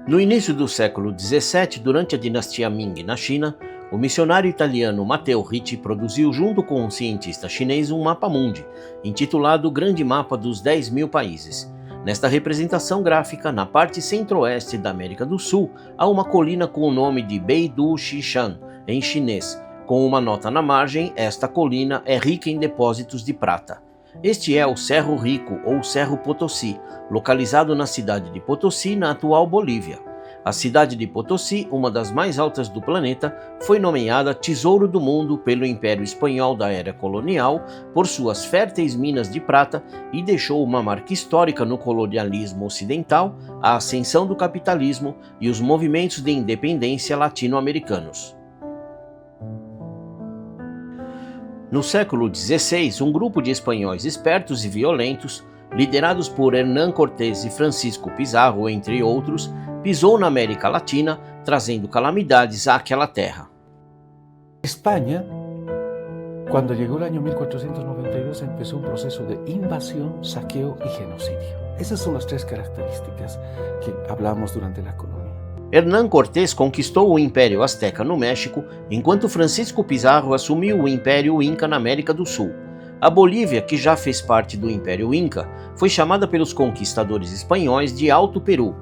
No início do século XVII, durante a dinastia Ming na China, o missionário italiano Matteo Ricci produziu junto com um cientista chinês um mapa-mundi, intitulado Grande Mapa dos 10.000 Países. Nesta representação gráfica, na parte centro-oeste da América do Sul, há uma colina com o nome de Beidu Xishan, em chinês. Com uma nota na margem, esta colina é rica em depósitos de prata. Este é o Cerro Rico ou Cerro Potosí, localizado na cidade de Potosí, na atual Bolívia. A cidade de Potosí, uma das mais altas do planeta, foi nomeada Tesouro do Mundo pelo Império Espanhol da era colonial por suas férteis minas de prata e deixou uma marca histórica no colonialismo ocidental, a ascensão do capitalismo e os movimentos de independência latino-americanos. No século XVI, um grupo de espanhóis espertos e violentos, liderados por Hernán Cortés e Francisco Pizarro, entre outros, pisou na América Latina, trazendo calamidades àquela terra. España, cuando llegó el año 1492, empezó un proceso de invasión, saqueo y genocidio. Esas son las tres características que hablamos durante la colonia. Hernán Cortés conquistou o Império Azteca no México, enquanto Francisco Pizarro assumiu o Império Inca na América do Sul. A Bolívia, que já fez parte do Império Inca, foi chamada pelos conquistadores espanhóis de Alto Peru.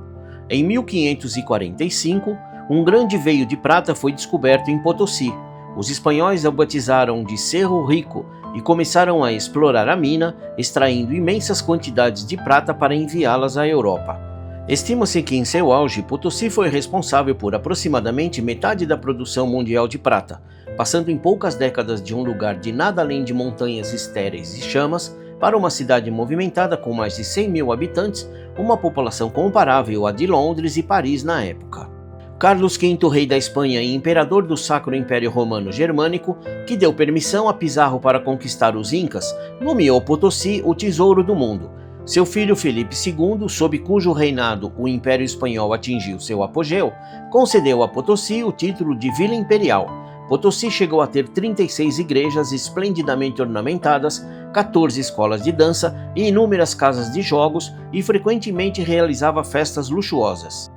Em 1545, um grande veio de prata foi descoberto em Potosí. Os espanhóis a batizaram de Cerro Rico e começaram a explorar a mina, extraindo imensas quantidades de prata para enviá-las à Europa. Estima-se que em seu auge, Potosí foi responsável por aproximadamente metade da produção mundial de prata, passando em poucas décadas de um lugar de nada além de montanhas estéreis e chamas para uma cidade movimentada com mais de 100.000 habitantes, uma população comparável à de Londres e Paris na época. Carlos V, rei da Espanha e imperador do Sacro Império Romano Germânico, que deu permissão a Pizarro para conquistar os Incas, nomeou Potosí o Tesouro do Mundo. Seu filho Felipe II, sob cujo reinado o Império Espanhol atingiu seu apogeu, concedeu a Potosí o título de Vila Imperial. Potosí chegou a ter 36 igrejas esplendidamente ornamentadas, 14 escolas de dança e inúmeras casas de jogos e frequentemente realizava festas luxuosas.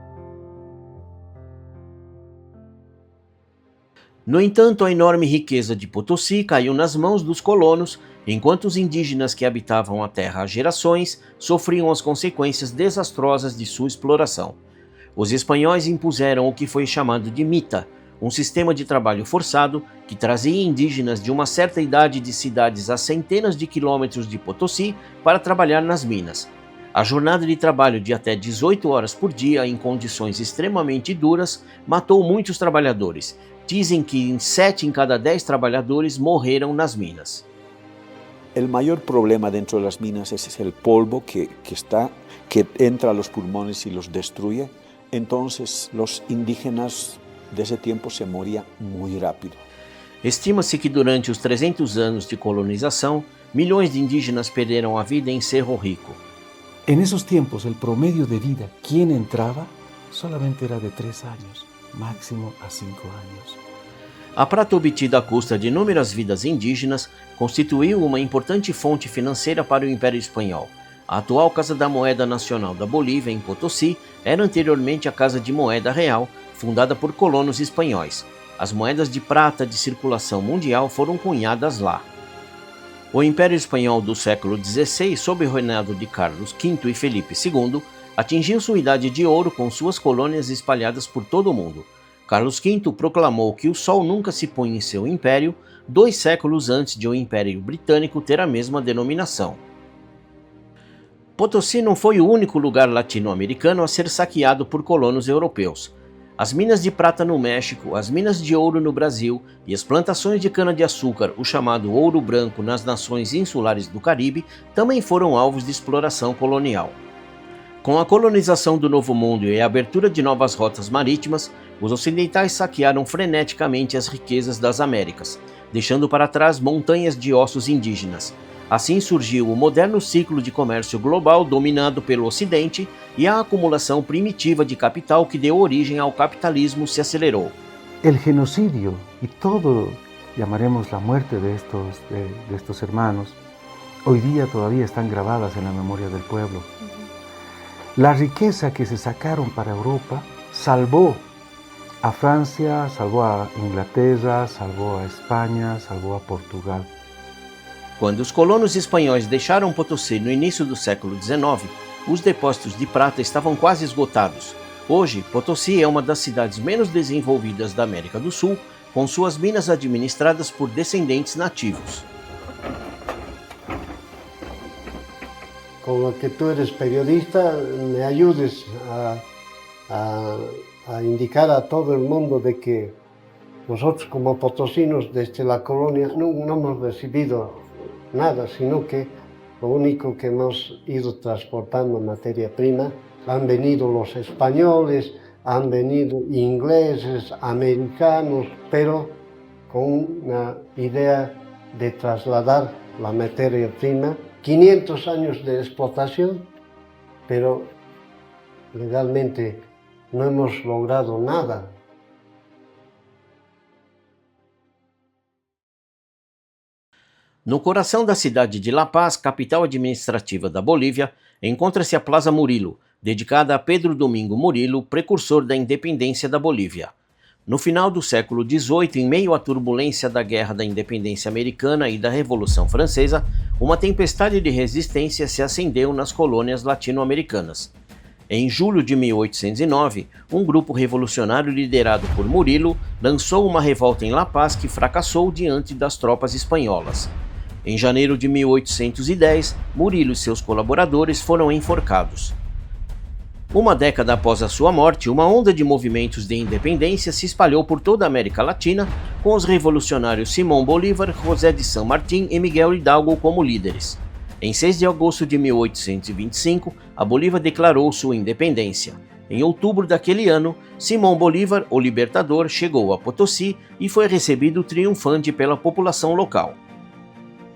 No entanto, a enorme riqueza de Potosí caiu nas mãos dos colonos, enquanto os indígenas que habitavam a terra há gerações sofriam as consequências desastrosas de sua exploração. Os espanhóis impuseram o que foi chamado de mita, um sistema de trabalho forçado que trazia indígenas de uma certa idade de cidades a centenas de quilômetros de Potosí para trabalhar nas minas. A jornada de trabalho de até 18 horas por dia em condições extremamente duras matou muitos trabalhadores. Dizem que 7 em cada 10 trabalhadores morreram nas minas. El mayor problema dentro de las minas es el polvo que entra a los pulmones y los destruye. Entonces los indígenas de ese tiempo se morían muy rápido. Estima-se que durante os 300 anos de colonização, milhões de indígenas perderam a vida em Cerro Rico. En esos tiempos, el promedio de vida, quien entraba, solamente era de 3 años, máximo a 5 años. A prata obtida à custa de inúmeras vidas indígenas constituiu uma importante fonte financeira para o Império Espanhol. A atual Casa da Moeda Nacional da Bolívia, em Potosí, era anteriormente a Casa de Moeda Real, fundada por colonos espanhóis. As moedas de prata de circulação mundial foram cunhadas lá. O Império Espanhol do século XVI, sob o reinado de Carlos V e Felipe II, atingiu sua idade de ouro com suas colônias espalhadas por todo o mundo. Carlos V proclamou que o sol nunca se põe em seu império, 2 séculos antes de o Império Britânico ter a mesma denominação. Potosí não foi o único lugar latino-americano a ser saqueado por colonos europeus. As minas de prata no México, as minas de ouro no Brasil e as plantações de cana-de-açúcar, o chamado ouro branco nas nações insulares do Caribe, também foram alvos de exploração colonial. Com a colonização do Novo Mundo e a abertura de novas rotas marítimas, os ocidentais saquearam freneticamente as riquezas das Américas, deixando para trás montanhas de ossos indígenas. Assim surgiu o moderno ciclo de comércio global dominado pelo Ocidente e a acumulação primitiva de capital que deu origem ao capitalismo se acelerou. El genocidio y todo, llamaremos la muerte de estos hermanos, hoy día todavía están grabadas en la memoria del pueblo. La riqueza que se sacaron para Europa salvó a Francia, salvó a Inglaterra, salvó a Espanha, salvó a Portugal. Quando os colonos espanhóis deixaram Potosí no início do século XIX, os depósitos de prata estavam quase esgotados. Hoje, Potosí é uma das cidades menos desenvolvidas da América do Sul, com suas minas administradas por descendentes nativos. Con lo que tú eres periodista, me ayudes a indicar a todo el mundo de que nosotros como potosinos desde la colonia no hemos recibido nada, sino que lo único que hemos ido transportando materia prima, han venido los españoles, han venido ingleses, americanos, pero con una idea de trasladar la materia prima. 500 años de explotación, pero legalmente no hemos logrado nada. No coração da cidade de La Paz, capital administrativa da Bolívia, encontra-se a Plaza Murilo, dedicada a Pedro Domingo Murilo, precursor da independência da Bolívia. No final do século XVIII, em meio à turbulência da Guerra da Independência Americana e da Revolução Francesa, uma tempestade de resistência se acendeu nas colônias latino-americanas. Em julho de 1809, um grupo revolucionário liderado por Murilo lançou uma revolta em La Paz que fracassou diante das tropas espanholas. Em janeiro de 1810, Murilo e seus colaboradores foram enforcados. Uma década após a sua morte, uma onda de movimentos de independência se espalhou por toda a América Latina, com os revolucionários Simón Bolívar, José de San Martín e Miguel Hidalgo como líderes. Em 6 de agosto de 1825, a Bolívia declarou sua independência. Em outubro daquele ano, Simón Bolívar, o libertador, chegou a Potosí e foi recebido triunfante pela população local.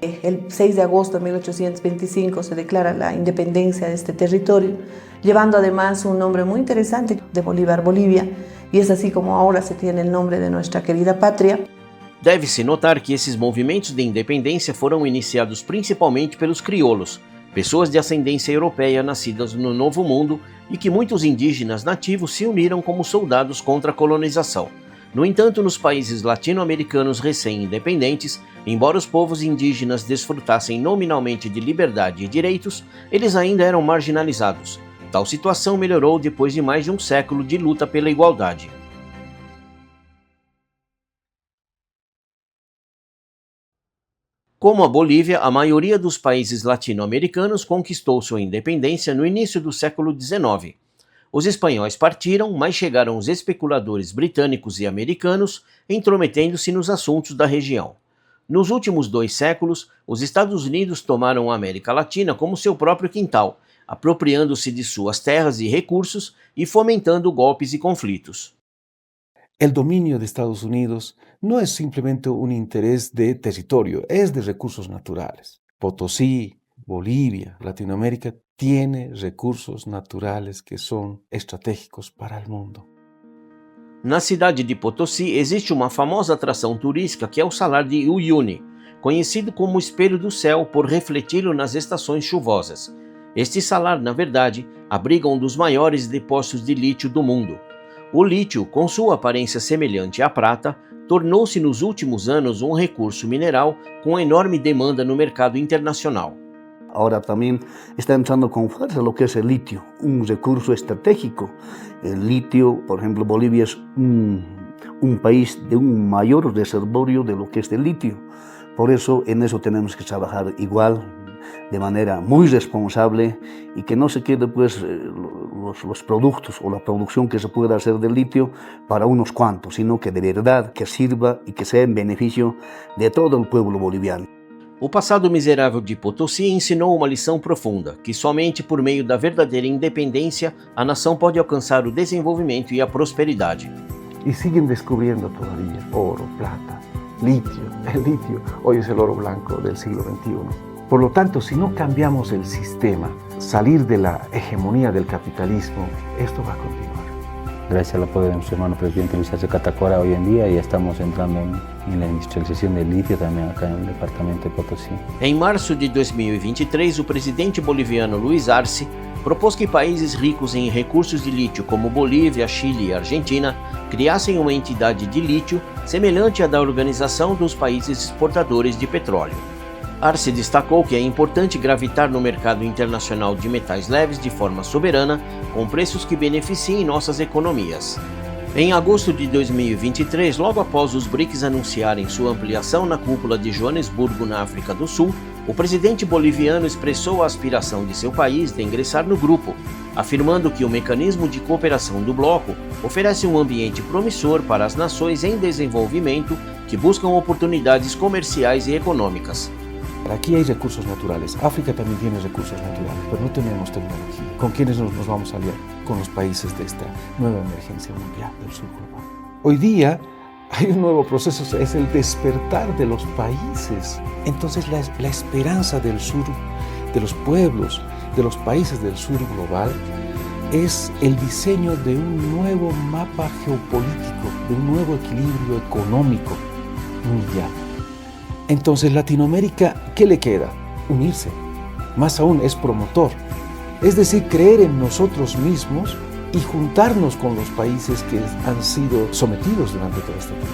El 6 de agosto de 1825 se declara la independencia de este territorio, llevando además un nombre muy interesante de Bolívar, Bolivia, y es así como ahora se tiene el nombre de nuestra querida patria. Deve-se notar que esses movimentos de independência foram iniciados principalmente pelos crioulos, pessoas de ascendência europeia nascidas no Novo Mundo e que muitos indígenas nativos se uniram como soldados contra a colonização. No entanto, nos países latino-americanos recém-independentes, embora os povos indígenas desfrutassem nominalmente de liberdade e direitos, eles ainda eram marginalizados. Tal situação melhorou depois de mais de um século de luta pela igualdade. Como a Bolívia, a maioria dos países latino-americanos conquistou sua independência no início do século XIX. Os espanhóis partiram, mas chegaram os especuladores britânicos e americanos, intrometendo-se nos assuntos da região. Nos últimos 2 séculos, os Estados Unidos tomaram a América Latina como seu próprio quintal, apropriando-se de suas terras e recursos e fomentando golpes e conflitos. El dominio de Estados Unidos no es simplemente un interés de territorio, es de recursos naturales. Potosí, Bolivia, Latinoamérica tiene recursos naturales que son estratégicos para el mundo. Na cidade de Potosí existe uma famosa atração turística que é o Salar de Uyuni, conhecido como o espelho do céu por refleti-lo nas estações chuvosas. Este salar, na verdade, abriga um dos maiores depósitos de lítio do mundo. O lítio, com sua aparência semelhante à prata, tornou-se nos últimos anos um recurso mineral com enorme demanda no mercado internacional. Ahora también está entrando con fuerza lo que es el litio, un recurso estratégico. El litio, por ejemplo, Bolivia es un país de un mayor reservorio de lo que es el litio. Por eso en eso tenemos que trabajar igual, de manera muy responsable y que no se quede pues los productos o la producción que se pueda hacer del litio para unos cuantos, sino que de verdad que sirva y que sea en beneficio de todo el pueblo boliviano. O passado miserável de Potosí ensinou uma lição profunda, que somente por meio da verdadeira independência a nação pode alcançar o desenvolvimento e a prosperidade. Y siguen descubriendo todavía oro, plata, litio. El litio hoy es el oro blanco del siglo XXI. Por lo tanto, si no cambiamos el sistema, salir de la hegemonía del capitalismo, esto va a continuar. Gracias al apoyo de nuestro hermano presidente Luis Arce Catacora hoy en día ya estamos entrando en la industrialización del litio también acá en el departamento de Potosí. Em março de 2023, o presidente boliviano Luiz Arce propôs que países ricos em recursos de lítio como Bolívia, Chile e Argentina criassem uma entidade de lítio semelhante à da Organização dos Países Exportadores de Petróleo. Arce destacou que é importante gravitar no mercado internacional de metais leves de forma soberana, com preços que beneficiem nossas economias. Em agosto de 2023, logo após os BRICS anunciarem sua ampliação na cúpula de Joanesburgo, na África do Sul, o presidente boliviano expressou a aspiração de seu país de ingressar no grupo, afirmando que o mecanismo de cooperação do bloco oferece um ambiente promissor para as nações em desenvolvimento que buscam oportunidades comerciais e econômicas. Aquí hay recursos naturales, África también tiene recursos naturales, pero no tenemos tecnología. ¿Con quiénes nos vamos a aliar? Con los países de esta nueva emergencia mundial del sur global. Hoy día hay un nuevo proceso, es el despertar de los países. Entonces la esperanza del sur, de los pueblos, de los países del sur global, es el diseño de un nuevo mapa geopolítico, de un nuevo equilibrio económico mundial. Entonces Latinoamérica, ¿qué le queda? Unirse. Más aún, es promotor. Es decir, creer en nosotros mismos y juntarnos con los países que han sido sometidos durante todo este tiempo.